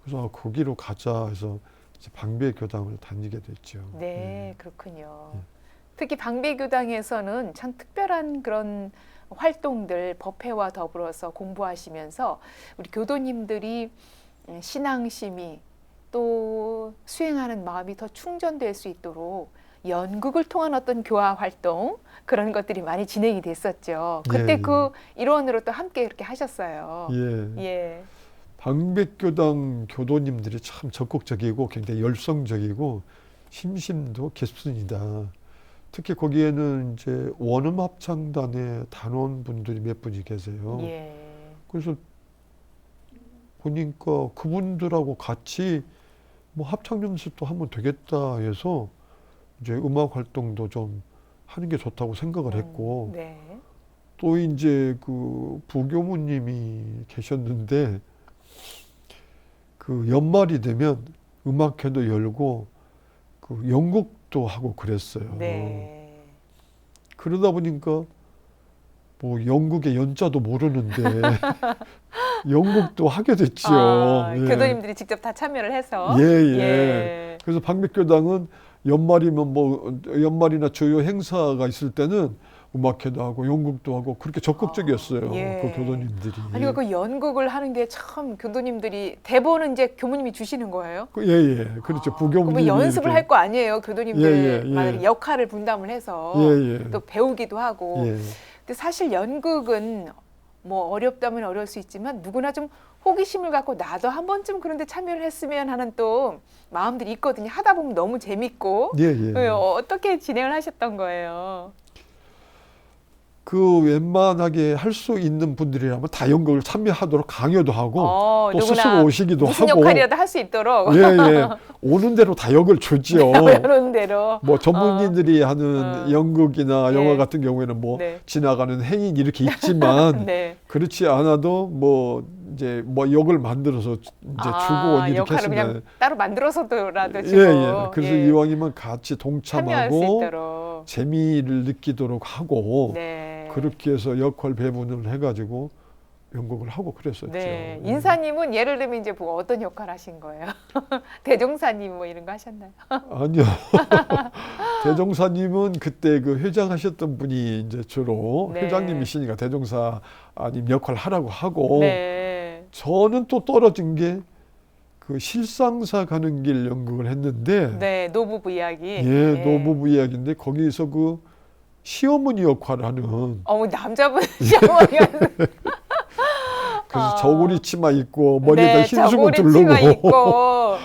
그래서 거기로 가자 해서 이제 방배교당을 다니게 됐죠. 네, 그렇군요. 특히 방배교당에서는 참 특별한 그런 활동들, 법회와 더불어서 공부하시면서 우리 교도님들이 신앙심이 또 수행하는 마음이 더 충전될 수 있도록 연극을 통한 어떤 교화 활동 그런 것들이 많이 진행이 됐었죠. 그때 예, 그 일원으로 또 함께 이렇게 하셨어요. 예. 예. 방배교당 교도님들이 참 적극적이고 굉장히 열성적이고 심심도 깊습니다. 특히 거기에는 이제 원음합창단의 단원분들이 몇 분이 계세요. 예. 그래서 보니까 그분들하고 같이 뭐 합창 연습도 하면 되겠다 해서 이제 음악 활동도 좀 하는 게 좋다고 생각을 했고 네. 또 이제 그 부교무님이 계셨는데 그 연말이 되면 음악회도 열고 그 연극도 하고 그랬어요. 네. 그러다 보니까 뭐 연극의 연자도 모르는데 연극도 하게 됐지요. 아, 예. 교도님들이 직접 다 참여를 해서. 예, 예. 예. 그래서 방배교당은 연말이면 뭐 연말이나 주요 행사가 있을 때는 음악회도 하고 연극도 하고 그렇게 적극적이었어요. 예. 그 교도님들이. 아니 그 연극을 하는 게 참 교도님들이 대본은 이제 교무님이 주시는 거예요? 예, 예. 그렇죠. 부교무님이 그러면 연습을 이렇게. 할 거 아니에요. 교도님들 예, 예, 예. 역할을 분담을 해서 예, 예. 또 배우기도 하고. 예. 근데 사실 연극은 뭐 어렵다면 어려울 수 있지만 누구나 좀 호기심을 갖고 나도 한 번쯤 그런데 참여를 했으면 하는 또 마음들이 있거든요. 하다 보면 너무 재밌고. 예, 예. 어떻게 진행을 하셨던 거예요? 그 웬만하게 할 수 있는 분들이라면 다 연극을 참여하도록 강요도 하고 또 누구나 스스로 오시기도 무슨 하고 역할이라도 할 수 있도록 예, 예. 오는 대로 다 역을 주지요. 그런 대로. 뭐 전문인들이 하는 연극이나 영화 예. 같은 경우에는 뭐 네. 지나가는 행인 이렇게 있지만 네. 그렇지 않아도 뭐 이제 뭐 역을 만들어서 이제 주고 이렇게 역할을 그냥 했으면 따로 만들어서라도 예, 주고 예. 그래서 예. 이왕이면 같이 참여할 수 동참하고 있도록. 재미를 느끼도록 하고 네. 그렇게 해서 역할 배분을 해가지고 연극을 하고 그랬었죠. 네. 인사님은 예를 들면 이제 뭐 어떤 역할 하신 거예요? 대종사님 뭐 이런 거 하셨나요? 아니요. 대종사님은 그때 그 회장하셨던 분이 이제 주로 네. 회장님이시니까 대종사님 역할 하라고 하고 네. 저는 또 떨어진 게 그 실상사 가는 길 연극을 했는데 네. 노부부 이야기. 예, 네. 노부부 이야기인데 거기서 그 시어머니 역할을 하는 어머 남자분 시어머니가 그래서 저고리 치마 입고 머리에다 네, 흰수건 저고리 치마 두르고 입고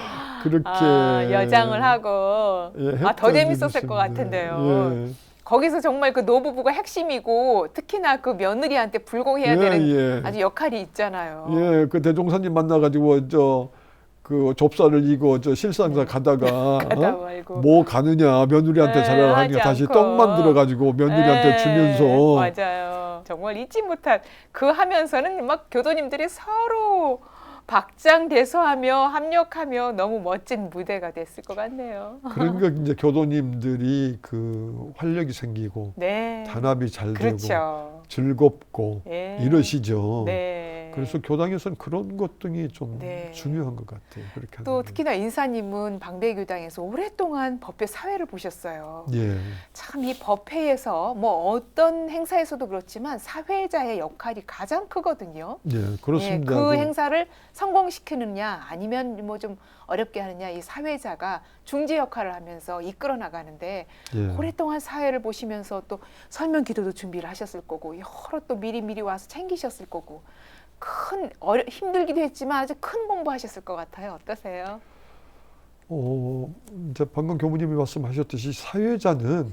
그렇게 여장을 하고 예, 더 했던 재밌었을 일이 것 있습니다. 같은데요. 예. 거기서 정말 그 노부부가 핵심이고 특히나 그 며느리한테 불공해야 되는 예. 아주 역할이 있잖아요. 예, 그 대종사님 만나가지고 그 좁쌀을 이고 저 실상사 가다가 가다 말고. 뭐 가느냐 며느리한테 네, 자랑을 하지 하니까 다시 않고. 떡 만들어가지고 며느리한테 네, 주면서 맞아요. 정말 잊지 못할 그 하면서는 막 교도님들이 서로 박장대소하며 합력하며 너무 멋진 무대가 됐을 것 같네요. 그러니까 이제 교도님들이 그 활력이 생기고 네. 단합이 잘 되고 그렇죠. 즐겁고 예. 이러시죠. 네. 그래서 교당에서는 그런 것 등이 좀 네. 중요한 것 같아요. 그렇게 또 하는 게. 특히나 인사님은 방배교당에서 오랫동안 법회 사회를 보셨어요. 예, 참 이 법회에서 뭐 어떤 행사에서도 그렇지만 사회자의 역할이 가장 크거든요. 예, 예, 그렇습니다. 그 행사를 성공시키느냐 아니면 뭐 좀 어렵게 하느냐 이 사회자가 중재 역할을 하면서 이끌어 나가는데 예. 오랫동안 사회를 보시면서 또 설명 기도도 준비를 하셨을 거고 여러 또 미리 와서 챙기셨을 거고 힘들기도 했지만 아주 큰 공부하셨을 것 같아요. 어떠세요? 이제 방금 교무님이 말씀하셨듯이 사회자는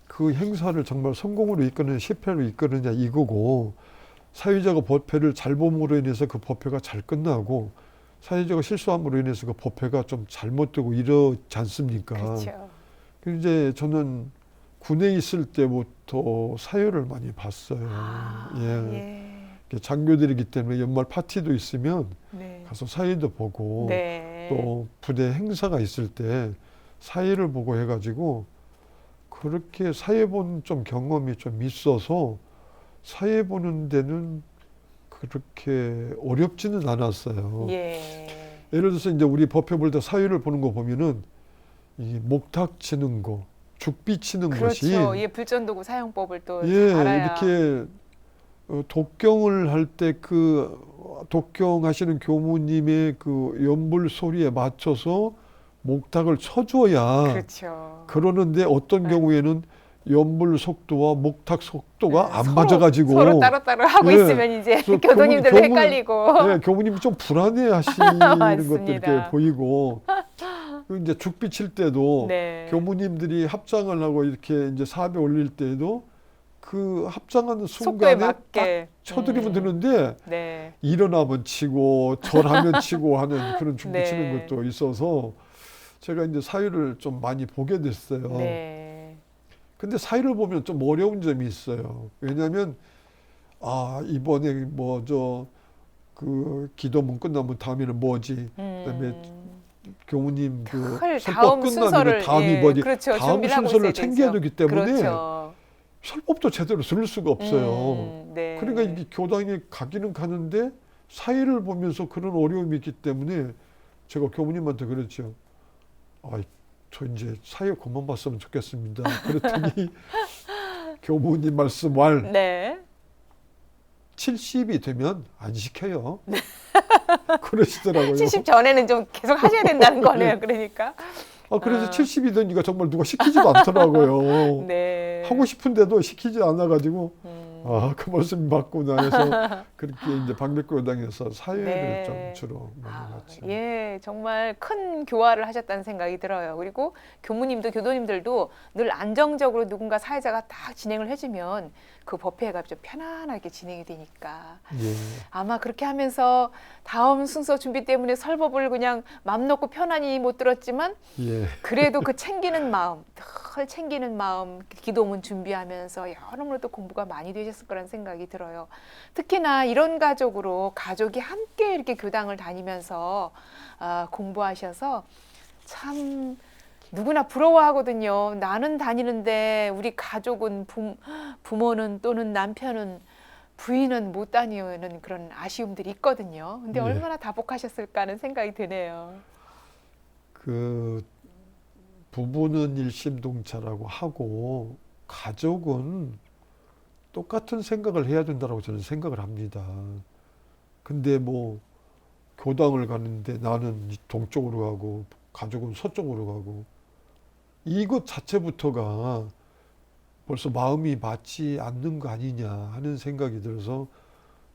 그 행사를 정말 성공으로 이끄느냐 실패로 이끄느냐 이거고 사회자가 법회를 잘 봄으로 인해서 그 법회가 잘 끝나고 사회자가 실수함으로 인해서 그 법회가 좀 잘못되고 이러지 않습니까? 그렇죠. 이제 저는 군에 있을 때부터 때부터 사회를 많이 봤어요. 예. 예. 장교들이기 때문에 연말 파티도 있으면 네. 가서 사회도 보고 네. 또 부대 행사가 있을 때 사회를 보고 해가지고 그렇게 사회 본 좀 경험이 좀 있어서 사회 보는 데는 그렇게 어렵지는 않았어요. 예. 예를 들어서 이제 우리 법회 볼 때 사회를 보는 거 보면은 이 목탁 치는 거, 죽비 치는 것이 그렇죠. 예, 불전도구 사용법을 또 예, 알아야. 이렇게 독경을 할 때 그 독경하시는 교무님의 그 연불 소리에 맞춰서 목탁을 쳐줘야 그렇죠. 그러는데 어떤 네. 경우에는 연불 속도와 목탁 속도가 네, 안 서로- 맞아가지고 서로 따로따로 하고 예. 있으면 이제 그래서 교도님들도 교문- 헷갈리고. 네, 교무님이 좀 불안해 하시는 것도 맞습니다. 이렇게 보이고 그리고 이제 죽비 칠 때도 네. 교무님들이 합장을 하고 이렇게 이제 사배 올릴 때에도 그 합장하는 속도에 순간에 딱 맞게 쳐드리면 되는데 네. 일어나면 치고 절하면 치고 하는 그런 죽비 네. 치는 것도 있어서 제가 이제 사회를 좀 많이 보게 됐어요. 네. 근데 사회를 보면 좀 어려운 점이 있어요. 왜냐하면 이번에 뭐 그 기도문 끝나면 다음에는 뭐지? 그다음에 교무님 그 헐, 설법 다음 끝나면 순서를 다음이 예, 뭐지? 그렇죠. 다음 준비를 하고 순서를 있어야 챙겨야 되죠. 되기 때문에 그렇죠. 설법도 제대로 들을 수가 없어요. 네. 그러니까 이게 교당에 가기는 가는데 사회를 보면서 그런 어려움이 있기 때문에 제가 교무님한테 그랬죠. 저 이제 사회 그만 봤으면 좋겠습니다. 그랬더니 교무님 말씀 왈 네. 70이 되면 안 시켜요. 그러시더라고요. 70 전에는 좀 계속 하셔야 된다는 거네요. 그러니까. 그래서 70이 되니까 정말 누가 시키지도 않더라고요. 네. 하고 싶은데도 시키지 않아가지고 그 말씀 맞구나 해서 그렇게 이제 방백교당에서 사회를 네. 좀 주로 많이 봤죠. 예, 정말 큰 교화를 하셨다는 생각이 들어요. 그리고 교무님도 교도님들도 늘 안정적으로 누군가 사회자가 딱 진행을 해주면 그 법회가 좀 편안하게 진행이 되니까 예. 아마 그렇게 하면서 다음 순서 준비 때문에 설법을 그냥 맘 놓고 편안히 못 들었지만 예. 그래도 그 챙기는 마음, 늘 챙기는 마음, 기도문 준비하면서 여러모로 또 공부가 많이 되셨을 거라는 생각이 들어요. 특히나 이런 가족으로 가족이 함께 이렇게 교당을 다니면서 공부하셔서 참 누구나 부러워하거든요. 나는 다니는데 우리 가족은 부모는 또는 남편은 부인은 못 다니는 그런 아쉬움들이 있거든요. 근데 네. 얼마나 다복하셨을까 하는 생각이 드네요. 그 부부는 일심동체라고 하고 가족은 똑같은 생각을 해야 된다고 저는 생각을 합니다. 근데 뭐 교당을 가는데 나는 동쪽으로 가고 가족은 서쪽으로 가고 이것 자체부터가 벌써 마음이 맞지 않는 거 아니냐 하는 생각이 들어서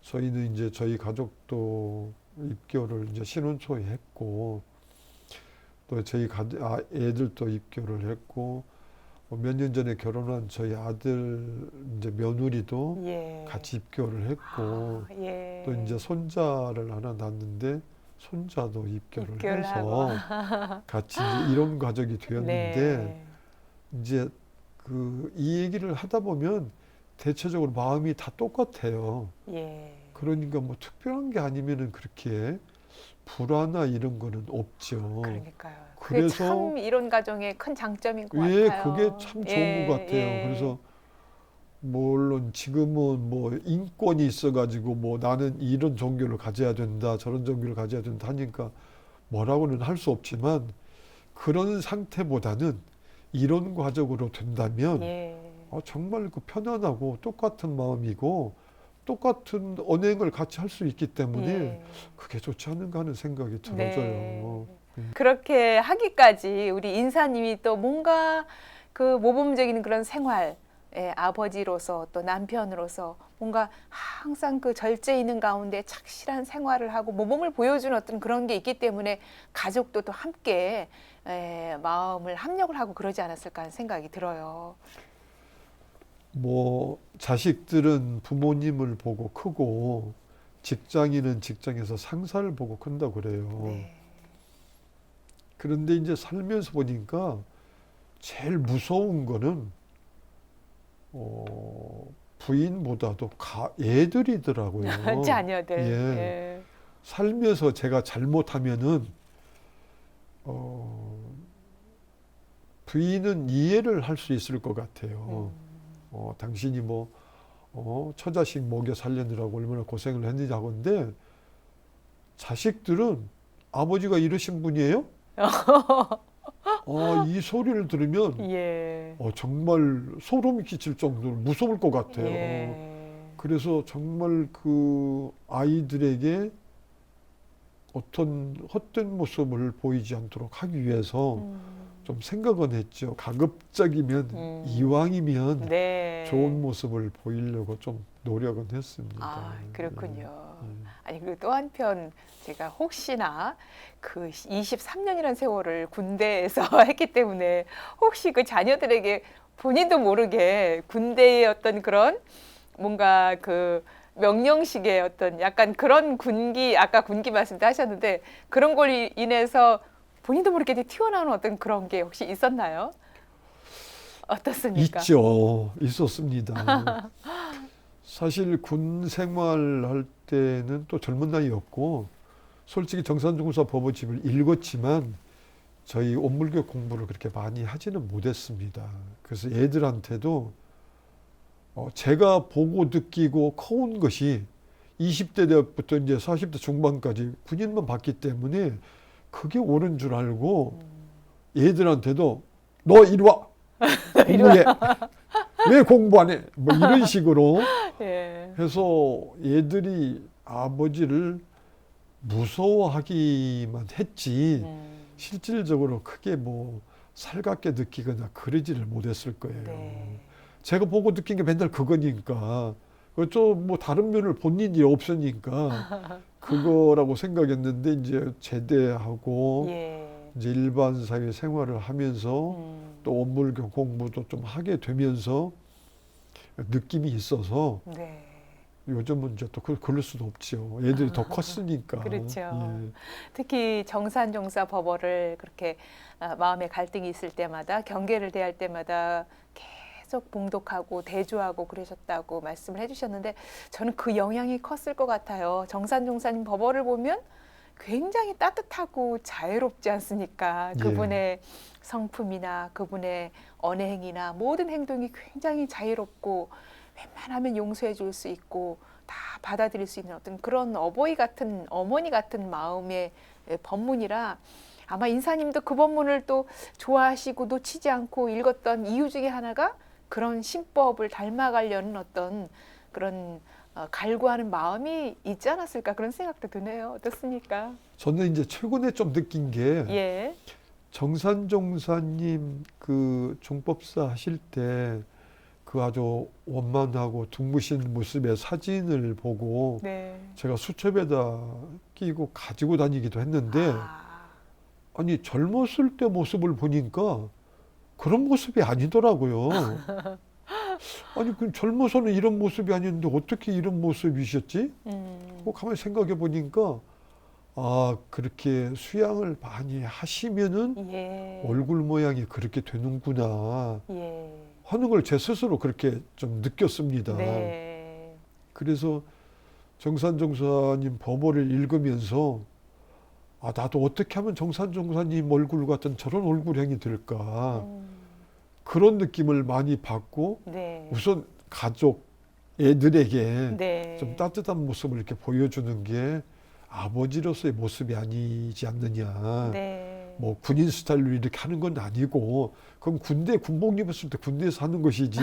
저희는 이제 저희 가족도 입교를 이제 신혼 초에 했고 또 저희 애들도 입교를 했고 몇 년 전에 결혼한 저희 아들 이제 며느리도 예. 같이 입교를 했고 예. 또 이제 손자를 하나 낳았는데 손자도 입교를 해서 같이 이제 이런 가족이 되었는데 네. 이제 이 얘기를 하다 보면 대체적으로 마음이 다 똑같아요. 예. 그러니까 뭐 특별한 게 아니면은 그렇게 불화나 이런 거는 없죠. 그러니까요. 그게 그래서 참 이런 가정의 큰 장점인 것 예, 같아요. 그게 참 좋은 것 같아요. 그래서 물론 지금은 뭐 인권이 있어가지고 뭐 나는 이런 종교를 가져야 된다, 저런 종교를 가져야 된다 하니까 뭐라고는 할 수 없지만 그런 상태보다는 이런 가족으로 된다면 예. 정말 그 편안하고 똑같은 마음이고 똑같은 언행을 같이 할 수 있기 때문에 예. 그게 좋지 않은가 하는 생각이 들어져요. 네. 그렇게 하기까지 우리 인사님이 또 뭔가 그 모범적인 그런 생활, 아버지로서 또 남편으로서 뭔가 항상 그 절제 있는 가운데 착실한 생활을 하고 모범을 보여주는 어떤 그런 게 있기 때문에 가족도 또 함께 마음을 합력을 하고 그러지 않았을까 하는 생각이 들어요. 뭐 자식들은 부모님을 보고 크고 직장인은 직장에서 상사를 보고 큰다고 그래요. 네. 그런데 이제 살면서 보니까 제일 무서운 거는 부인보다도 애들이더라고요. 자녀들. 예. 예. 살면서 제가 잘못하면은 부인은 이해를 할 수 있을 것 같아요. 당신이 뭐 처자식 먹여 살려느라고 얼마나 고생을 했는지 하건데 자식들은 아버지가 이러신 분이에요? 이 소리를 들으면 예. 정말 소름이 끼칠 정도로 무서울 것 같아요. 예. 그래서 정말 그 아이들에게 어떤 헛된 모습을 보이지 않도록 하기 위해서 좀 생각은 했죠. 가급적이면 이왕이면 네. 좋은 모습을 보이려고 좀 노력은 했습니다. 아, 그렇군요. 네. 아니, 그리고 또 한편 제가 혹시나 그 23년이라는 세월을 군대에서 했기 때문에 혹시 그 자녀들에게 본인도 모르게 군대의 어떤 그런 뭔가 그 명령식의 어떤 약간 그런 군기, 아까 군기 말씀도 하셨는데 그런 걸 인해서 본인도 모르게 튀어나오는 어떤 그런 게 혹시 있었나요? 어떻습니까? 있죠. 있었습니다. 사실 군 생활할 때는 또 젊은 나이였고 솔직히 정산중사 법원집을 읽었지만 저희 온물교 공부를 그렇게 많이 하지는 못했습니다. 그래서 애들한테도 제가 보고 느끼고 커온 것이 20대 때부터 이제 40대 중반까지 군인만 봤기 때문에 그게 옳은 줄 알고 애들한테도 너 이리 와! 공부해! 왜 공부 안 해? 뭐 이런 식으로 예. 해서 애들이 아버지를 무서워하기만 했지 실질적으로 크게 뭐 살갑게 느끼거나 그러지를 못했을 거예요. 네. 제가 보고 느낀 게 맨날 그거니까 뭐 다른 면을 본 일이 없으니까 그거라고 생각했는데 이제 제대하고 예. 이제 일반 사회 생활을 하면서 또 온물교 공부도 좀 하게 되면서 느낌이 있어서 네. 요즘은 이제 또 그럴 수도 없죠. 애들이 더 컸으니까. 그렇죠. 예. 특히 정산종사 법어를 그렇게 마음에 갈등이 있을 때마다 경계를 대할 때마다 계속 봉독하고 대조하고 그러셨다고 말씀을 해주셨는데 저는 그 영향이 컸을 것 같아요. 정산종사님 법어를 보면 굉장히 따뜻하고 자유롭지 않습니까? 예. 그분의 성품이나 그분의 언행이나 모든 행동이 굉장히 자유롭고 웬만하면 용서해 줄 수 있고 다 받아들일 수 있는 어떤 그런 어버이 같은 어머니 같은 마음의 법문이라 아마 인사님도 그 법문을 또 좋아하시고 놓치지 않고 읽었던 이유 중에 하나가 그런 신법을 닮아가려는 어떤 그런 갈구하는 마음이 있지 않았을까 그런 생각도 드네요. 어떻습니까? 저는 이제 최근에 좀 느낀 게 예. 정산종사님 그 종법사 하실 때 그 아주 원만하고 둥그신 모습의 사진을 보고 네. 제가 수첩에다 끼고 가지고 다니기도 했는데 아니 젊었을 때 모습을 보니까 그런 모습이 아니더라고요. 아니 그 젊어서는 이런 모습이 아닌데 어떻게 이런 모습이셨지? 가만히 생각해 보니까 그렇게 수양을 많이 하시면은 예. 얼굴 모양이 그렇게 되는구나 예. 하는 걸 제 스스로 그렇게 좀 느꼈습니다. 네. 그래서 정산종사님 법어를 읽으면서 나도 어떻게 하면 정산종사님 얼굴 같은 저런 얼굴형이 될까 그런 느낌을 많이 받고 네. 우선 가족 애들에게 네. 좀 따뜻한 모습을 이렇게 보여주는 게 아버지로서의 모습이 아니지 않느냐. 네. 뭐 군인 스타일로 이렇게 하는 건 아니고 그럼 군복 입었을 때 군대에서 하는 것이지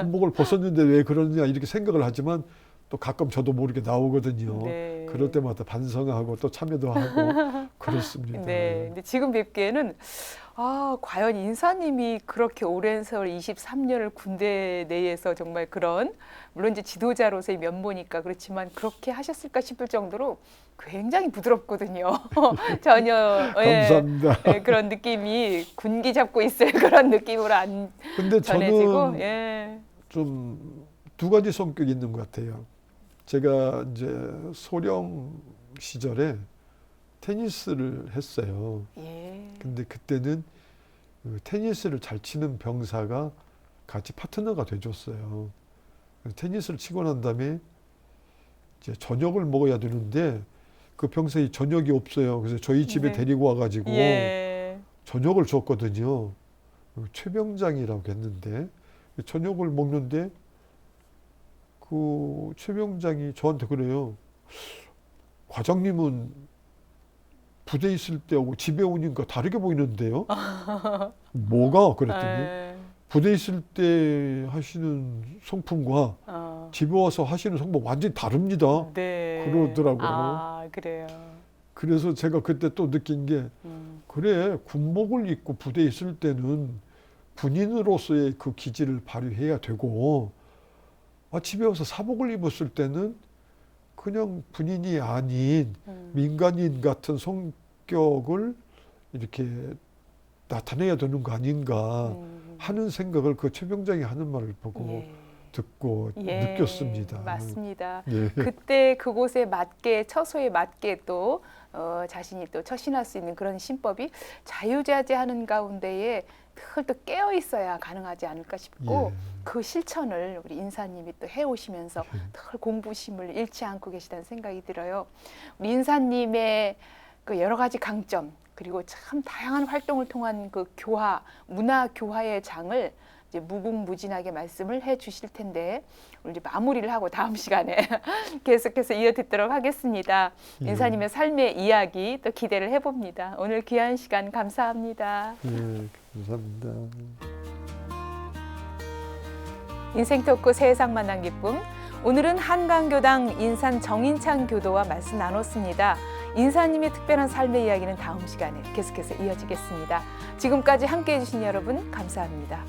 군복을 벗었는데 왜 그러느냐 이렇게 생각을 하지만 또 가끔 저도 모르게 나오거든요. 네. 그럴 때마다 반성하고 또 참여도 하고 그렇습니다. 네. 근데 지금 뵙기에는 과연 인사님이 그렇게 오랜 세월 23년을 군대 내에서 정말 그런 물론 이제 지도자로서의 면모니까 그렇지만 그렇게 하셨을까 싶을 정도로 굉장히 부드럽거든요. 전혀 감사합니다. 그런 느낌이 군기 잡고 있을 그런 느낌으로 안 근데 전해지고 저는 좀 두 가지 성격이 있는 것 같아요. 제가 이제 소령 시절에 테니스를 했어요. 예. 근데 그때는 그 테니스를 잘 치는 병사가 같이 파트너가 돼줬어요. 그래서 테니스를 치고 난 다음에 이제 저녁을 먹어야 되는데 그 평소에 저녁이 없어요. 그래서 저희 집에 네. 데리고 와가지고 예. 저녁을 줬거든요. 최병장이라고 했는데 저녁을 먹는데 그 최병장이 저한테 그래요. 과장님은 부대 있을 때하고 집에 오니까 다르게 보이는데요. 뭐가? 그랬더니 예. 부대 있을 때 하시는 성품과 집에 와서 하시는 성품 완전히 다릅니다. 네. 그러더라고요. 아, 그래요. 그래서 제가 그때 또 느낀 게 그래, 군복을 입고 부대에 있을 때는 군인으로서의 그 기질을 발휘해야 되고 집에 와서 사복을 입었을 때는 그냥 군인이 아닌 민간인 같은 성격을 이렇게 나타내야 되는 거 아닌가 하는 생각을 그 최병장이 하는 말을 보고 예. 듣고 예, 느꼈습니다. 맞습니다. 예. 그때 그곳에 맞게 처소에 맞게 또 자신이 또 처신할 수 있는 그런 신법이 자유자재하는 가운데에 늘 또 깨어 있어야 가능하지 않을까 싶고 예. 그 실천을 우리 인사님이 또 해오시면서 늘 공부심을 잃지 않고 계시다는 생각이 들어요. 우리 인사님의 그 여러 가지 강점 그리고 참 다양한 활동을 통한 그 교화, 문화 교화의 장을 이제 무궁무진하게 말씀을 해 주실 텐데 우리 이제 마무리를 하고 다음 시간에 계속해서 이어 듣도록 하겠습니다. 예. 인사님의 삶의 이야기 또 기대를 해봅니다. 오늘 귀한 시간 감사합니다. 예, 감사합니다. 인생 토크 세상 만난 기쁨. 오늘은 한강교당 인산 정인찬 교도와 말씀 나눴습니다. 인사님의 특별한 삶의 이야기는 다음 시간에 계속해서 이어지겠습니다. 지금까지 함께해 주신 여러분 감사합니다.